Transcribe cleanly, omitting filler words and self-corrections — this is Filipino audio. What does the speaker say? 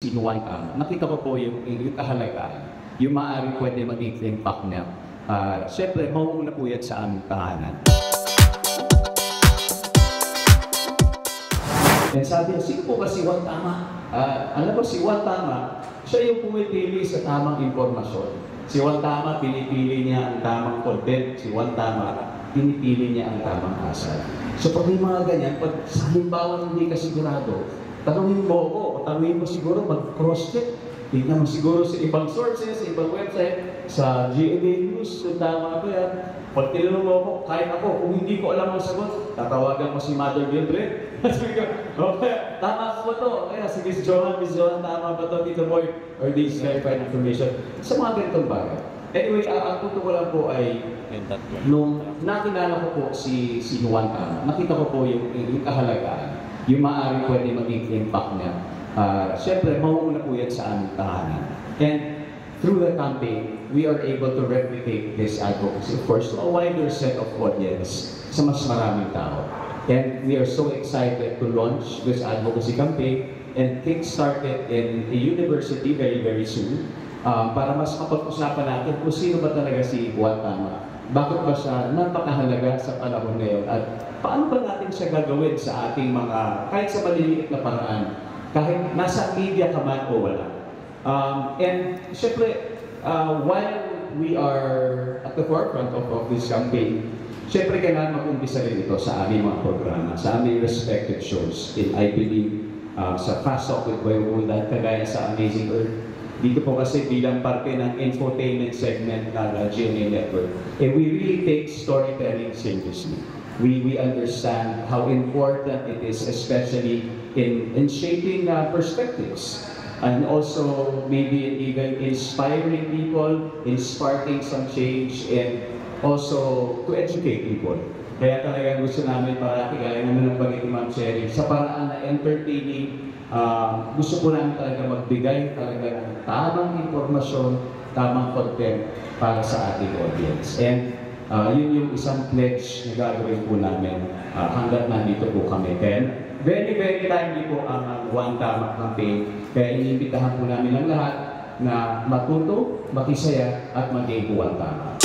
Sinuwan ka. Nakita ko po yung kahalagaan, yung maaaring pwede maging impact niya. Siyempre, mauuna po yan sa aming tahanan. And sabi niya, sino po ba si Juan Tama? Alam mo, si Juan Tama, siya yung pumipili sa tamang informasyon. Si Juan Tama, pinipili niya ang tamang content. Si Juan Tama, pinipili niya ang tamang asal. So pag may mga ganyan, pag sa halimbawa hindi ka sigurado, tanungin mo ako, o tanungin mo siguro, mag-cross-check. Tingnan mo siguro sa ibang sources, sa ibang website, sa GMA News, kung tama ba yan. Pag tinanong mo ako, kahit ako, kung hindi ko alam ang sagot, tatawagan mo si Mother Mildred. Okay, tama po to. Kaya si Miss Johan, tama ba to, Tito Boy? Or this verified information. Sa mga ganitong bagay. Anyway, ang punto ko lang po ay, nung nakilala ko po si Juan Tama, nakita ko po yung kahalagaan, yung maaaring pwede maging impact niya. Siyempre, mauuna po yan sa aming tahanan. And through the campaign, we are able to replicate this advocacy, of course, to a wider set of audience sa mas maraming tao. And we are so excited to launch this advocacy campaign and kick-start it in a university very, very soon para mas mapag-usapan natin kung sino ba talaga si Juan Tama. Bakit ba siya napakahalaga sa panahon ngayon at paano ba natin siya gagawin sa ating mga, kahit sa maliliit na paraan, kahit nasa media ka man o wala. And syempre, while we are at the forefront of this campaign, syempre kailangan mag-umpisa rin ito sa aming mga programa, sa aming respected shows. And I believe sa Fast Talk with Boy Wundan, kagaya sa Amazing Earth, dito po kasi bilang parte ng infotainment segment ng GMA Network. And we really take storytelling seriously. We understand how important it is, especially in shaping perspectives. And also maybe even inspiring people, sparking some change, and also to educate people. Kaya talagang gusto namin parati, kaya naman ng bagay ni Ma'am Sherry, sa paraan na entertaining, gusto po namin talaga magbigay talaga ng tamang informasyon, tamang content para sa ating audience. And yun yung isang pledge na gagawin po namin hanggat nandito po kami. Then, very, very timely po ang Juan Tama campaign. Kaya iniimbitahan po namin ang lahat na matuto, makisaya at maging Juan Tama.